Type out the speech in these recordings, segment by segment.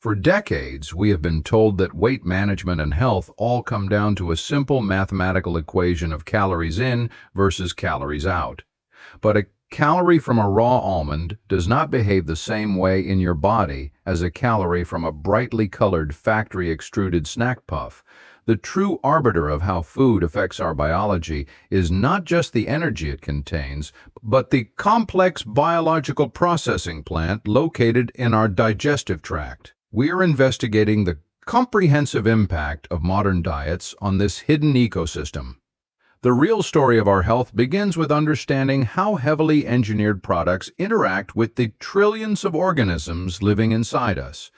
For decades, we have been told that weight management and health all come down to a simple mathematical equation of calories in versus calories out. But a calorie from a raw almond does not behave the same way in your body as a calorie from a brightly colored factory-extruded snack puff. The true arbiter of how food affects our biology is not just the energy it contains, but the complex biological processing plant located in our digestive tract. We are investigating the comprehensive impact of modern diets on this hidden ecosystem. The real story of our health begins with understanding how heavily engineered products interact with the trillions of organisms living inside us.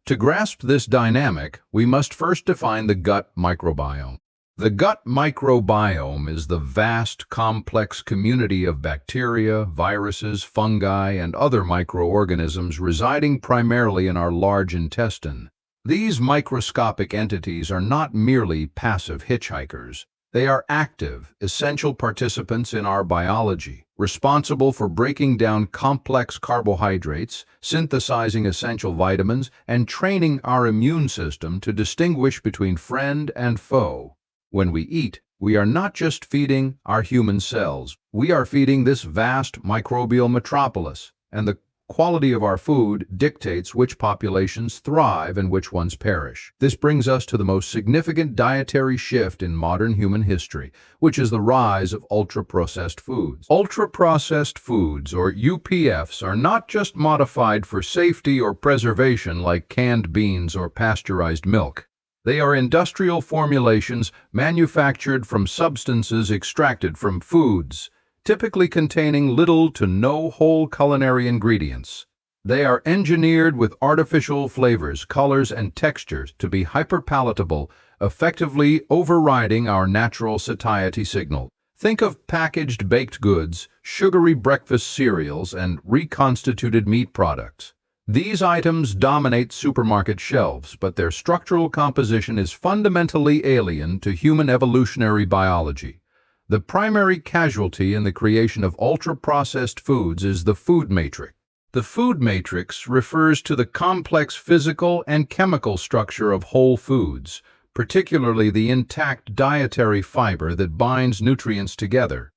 To grasp this dynamic, we must first define the gut microbiome. The gut microbiome is the vast, complex community of bacteria, viruses, fungi, and other microorganisms residing primarily in our large intestine. These microscopic entities are not merely passive hitchhikers. They are active, essential participants in our biology, responsible for breaking down complex carbohydrates, synthesizing essential vitamins, and training our immune system to distinguish between friend and foe. When we eat, we are not just feeding our human cells, we are feeding this vast microbial metropolis, and the quality of our food dictates which populations thrive and which ones perish. This brings us to the most significant dietary shift in modern human history, which is the rise of ultra-processed foods. Ultra-processed foods, or UPFs, are not just modified for safety or preservation like canned beans or pasteurized milk. They are industrial formulations manufactured from substances extracted from foods, typically containing little to no whole culinary ingredients. They are engineered with artificial flavors, colors, and textures to be hyperpalatable, effectively overriding our natural satiety signal. Think of packaged baked goods, sugary breakfast cereals, and reconstituted meat products. These items dominate supermarket shelves, but their structural composition is fundamentally alien to human evolutionary biology. The primary casualty in the creation of ultra-processed foods is the food matrix. The food matrix refers to the complex physical and chemical structure of whole foods, particularly the intact dietary fiber that binds nutrients together.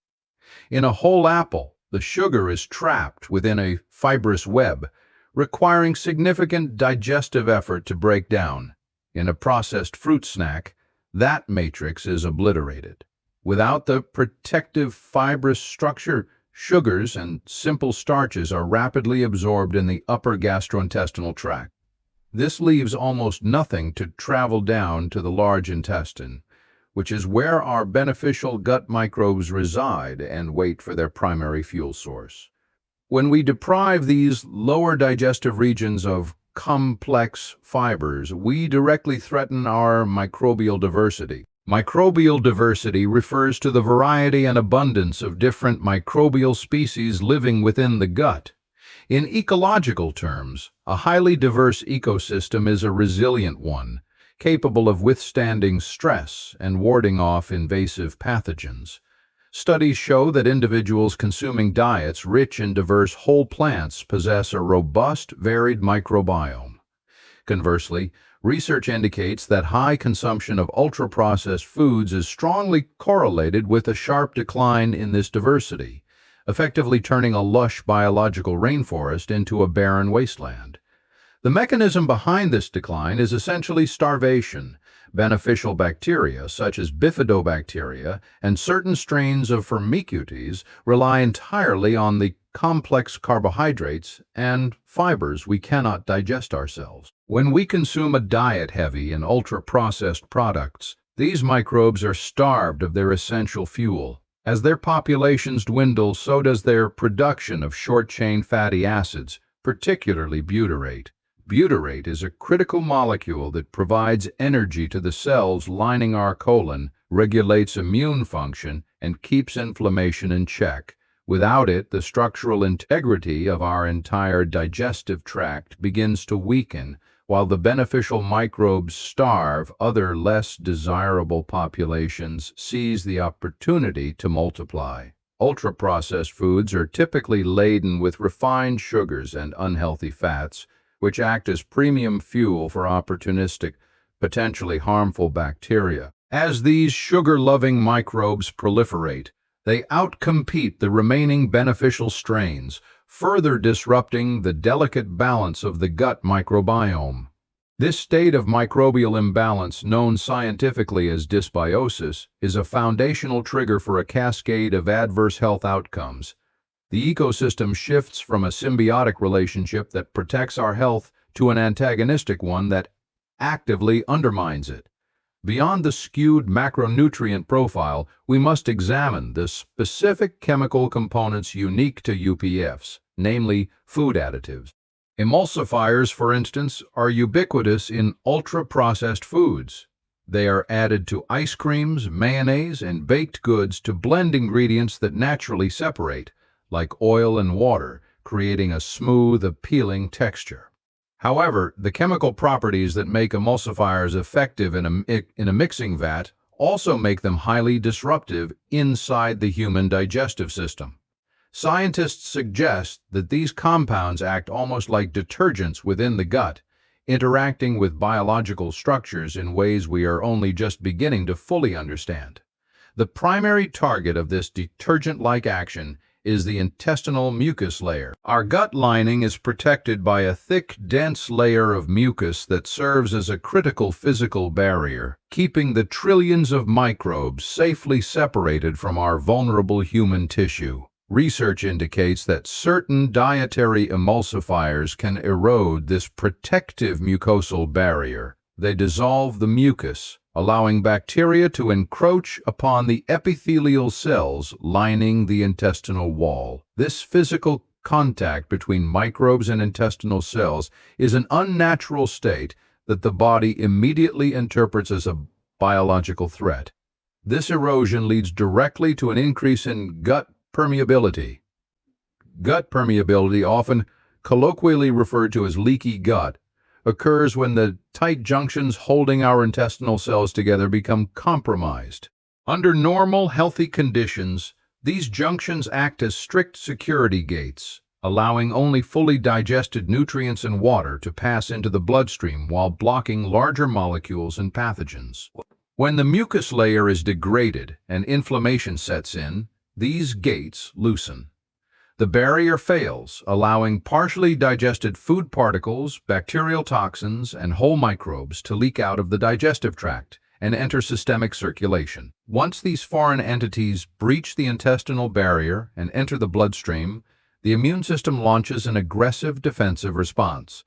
In a whole apple, the sugar is trapped within a fibrous web, requiring significant digestive effort to break down. In a processed fruit snack, that matrix is obliterated. Without the protective fibrous structure, sugars and simple starches are rapidly absorbed in the upper gastrointestinal tract. This leaves almost nothing to travel down to the large intestine, which is where our beneficial gut microbes reside and wait for their primary fuel source. When we deprive these lower digestive regions of complex fibers, we directly threaten our microbial diversity. Microbial diversity refers to the variety and abundance of different microbial species living within the gut. In ecological terms, a highly diverse ecosystem is a resilient one, capable of withstanding stress and warding off invasive pathogens. Studies show that individuals consuming diets rich in diverse whole plants possess a robust, varied microbiome. Conversely, research indicates that high consumption of ultra-processed foods is strongly correlated with a sharp decline in this diversity, effectively turning a lush biological rainforest into a barren wasteland. The mechanism behind this decline is essentially starvation. Beneficial bacteria, such as bifidobacteria and certain strains of Firmicutes, rely entirely on the complex carbohydrates and fibers we cannot digest ourselves. When we consume a diet heavy in ultra-processed products, these microbes are starved of their essential fuel. As their populations dwindle, so does their production of short-chain fatty acids, particularly butyrate. Butyrate is a critical molecule that provides energy to the cells lining our colon, regulates immune function, and keeps inflammation in check. Without it, the structural integrity of our entire digestive tract begins to weaken, while the beneficial microbes starve. Other less desirable populations seize the opportunity to multiply. Ultra-processed foods are typically laden with refined sugars and unhealthy fats, which act as premium fuel for opportunistic, potentially harmful bacteria. As these sugar-loving microbes proliferate, they outcompete the remaining beneficial strains, further disrupting the delicate balance of the gut microbiome. This state of microbial imbalance, known scientifically as dysbiosis, is a foundational trigger for a cascade of adverse health outcomes. The ecosystem shifts from a symbiotic relationship that protects our health to an antagonistic one that actively undermines it. Beyond the skewed macronutrient profile, we must examine the specific chemical components unique to UPFs, namely food additives. Emulsifiers, for instance, are ubiquitous in ultra-processed foods. They are added to ice creams, mayonnaise, and baked goods to blend ingredients that naturally separate, like oil and water, creating a smooth, appealing texture. However, the chemical properties that make emulsifiers effective in a mixing vat also make them highly disruptive inside the human digestive system. Scientists suggest that these compounds act almost like detergents within the gut, interacting with biological structures in ways we are only just beginning to fully understand. The primary target of this detergent-like action is the intestinal mucus layer. Our gut lining is protected by a thick, dense layer of mucus that serves as a critical physical barrier, keeping the trillions of microbes safely separated from our vulnerable human tissue. Research indicates that certain dietary emulsifiers can erode this protective mucosal barrier. They dissolve the mucus, allowing bacteria to encroach upon the epithelial cells lining the intestinal wall. This physical contact between microbes and intestinal cells is an unnatural state that the body immediately interprets as a biological threat. This erosion leads directly to an increase in gut permeability. Gut permeability, often colloquially referred to as leaky gut, occurs when the tight junctions holding our intestinal cells together become compromised. Under normal, healthy conditions, these junctions act as strict security gates, allowing only fully digested nutrients and water to pass into the bloodstream while blocking larger molecules and pathogens. When the mucus layer is degraded and inflammation sets in, these gates loosen. The barrier fails, allowing partially digested food particles, bacterial toxins, and whole microbes to leak out of the digestive tract and enter systemic circulation. Once these foreign entities breach the intestinal barrier and enter the bloodstream, the immune system launches an aggressive defensive response.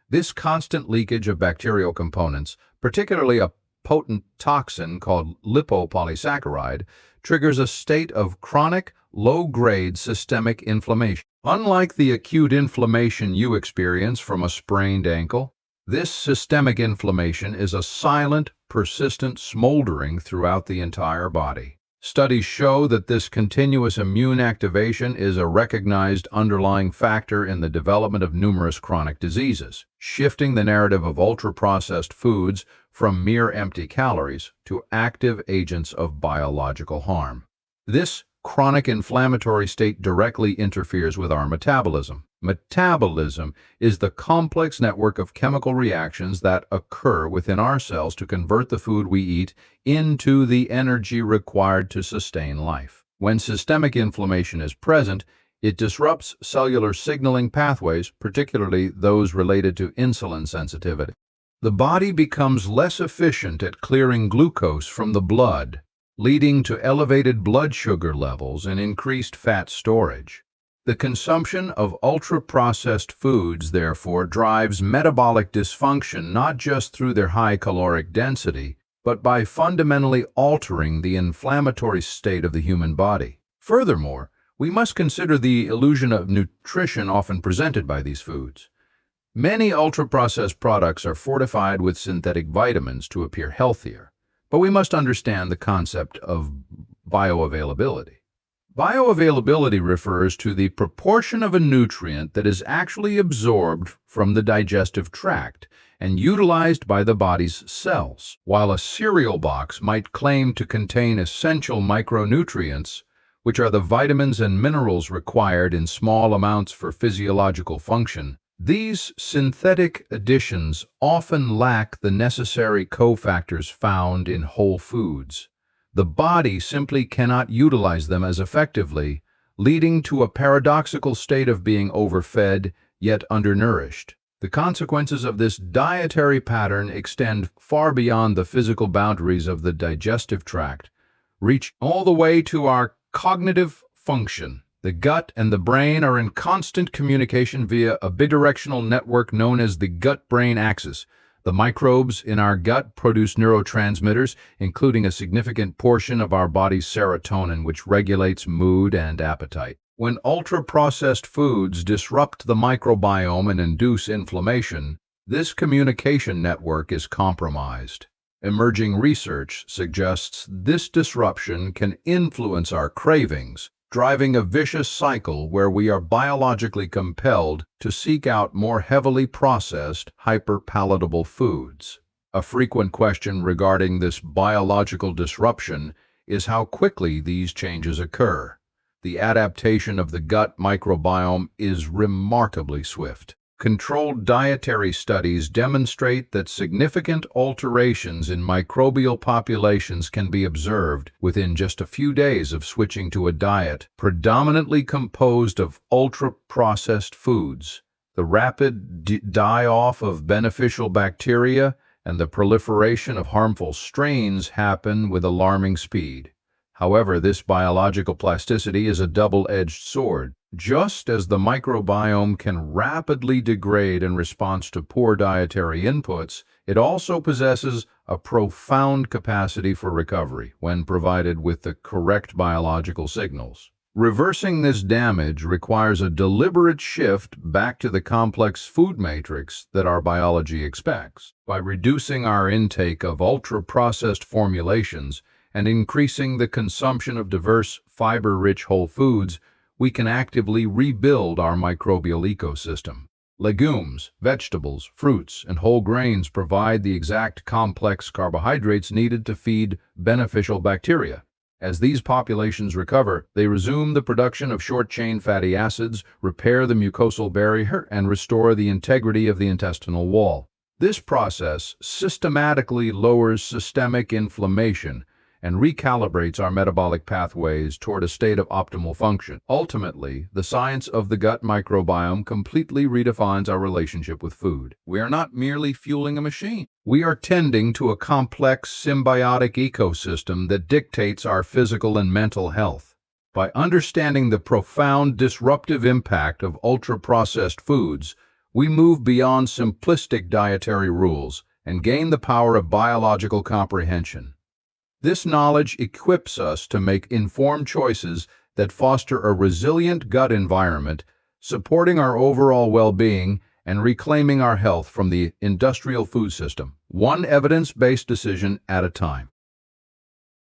This constant leakage of bacterial components, particularly a potent toxin called lipopolysaccharide, triggers a state of chronic, low-grade systemic inflammation. Unlike the acute inflammation you experience from a sprained ankle, this systemic inflammation is a silent, persistent smoldering throughout the entire body. Studies show that this continuous immune activation is a recognized underlying factor in the development of numerous chronic diseases, shifting the narrative of ultra-processed foods from mere empty calories to active agents of biological harm. This chronic inflammatory state directly interferes with our metabolism. Metabolism is the complex network of chemical reactions that occur within our cells to convert the food we eat into the energy required to sustain life. When systemic inflammation is present, it disrupts cellular signaling pathways, particularly those related to insulin sensitivity. The body becomes less efficient at clearing glucose from the blood, leading to elevated blood sugar levels and increased fat storage. The consumption of ultra-processed foods, therefore, drives metabolic dysfunction not just through their high caloric density, but by fundamentally altering the inflammatory state of the human body. Furthermore, we must consider the illusion of nutrition often presented by these foods. Many ultra-processed products are fortified with synthetic vitamins to appear healthier, but we must understand the concept of bioavailability. Bioavailability refers to the proportion of a nutrient that is actually absorbed from the digestive tract and utilized by the body's cells. While a cereal box might claim to contain essential micronutrients, which are the vitamins and minerals required in small amounts for physiological function, These synthetic additions often lack the necessary cofactors found in whole foods. The body simply cannot utilize them as effectively, leading to a paradoxical state of being overfed yet undernourished. The consequences of this dietary pattern extend far beyond the physical boundaries of the digestive tract, reach all the way to our cognitive function. The gut and the brain are in constant communication via a bidirectional network known as the gut-brain axis. The microbes in our gut produce neurotransmitters, including a significant portion of our body's serotonin, which regulates mood and appetite. When ultra-processed foods disrupt the microbiome and induce inflammation, this communication network is compromised. Emerging research suggests this disruption can influence our cravings, driving a vicious cycle where we are biologically compelled to seek out more heavily processed, hyperpalatable foods. A frequent question regarding this biological disruption is how quickly these changes occur. The adaptation of the gut microbiome is remarkably swift. Controlled dietary studies demonstrate that significant alterations in microbial populations can be observed within just a few days of switching to a diet predominantly composed of ultra-processed foods. The rapid die-off of beneficial bacteria and the proliferation of harmful strains happen with alarming speed. However, this biological plasticity is a double-edged sword. Just as the microbiome can rapidly degrade in response to poor dietary inputs, it also possesses a profound capacity for recovery when provided with the correct biological signals. Reversing this damage requires a deliberate shift back to the complex food matrix that our biology expects. By reducing our intake of ultra-processed formulations and increasing the consumption of diverse, fiber-rich whole foods, we can actively rebuild our microbial ecosystem. Legumes, vegetables, fruits, and whole grains provide the exact complex carbohydrates needed to feed beneficial bacteria. As these populations recover, they resume the production of short-chain fatty acids, repair the mucosal barrier, and restore the integrity of the intestinal wall. This process systematically lowers systemic inflammation and recalibrates our metabolic pathways toward a state of optimal function. Ultimately, the science of the gut microbiome completely redefines our relationship with food. We are not merely fueling a machine. We are tending to a complex symbiotic ecosystem that dictates our physical and mental health. By understanding the profound disruptive impact of ultra-processed foods, we move beyond simplistic dietary rules and gain the power of biological comprehension. This knowledge equips us to make informed choices that foster a resilient gut environment, supporting our overall well-being and reclaiming our health from the industrial food system, one evidence-based decision at a time.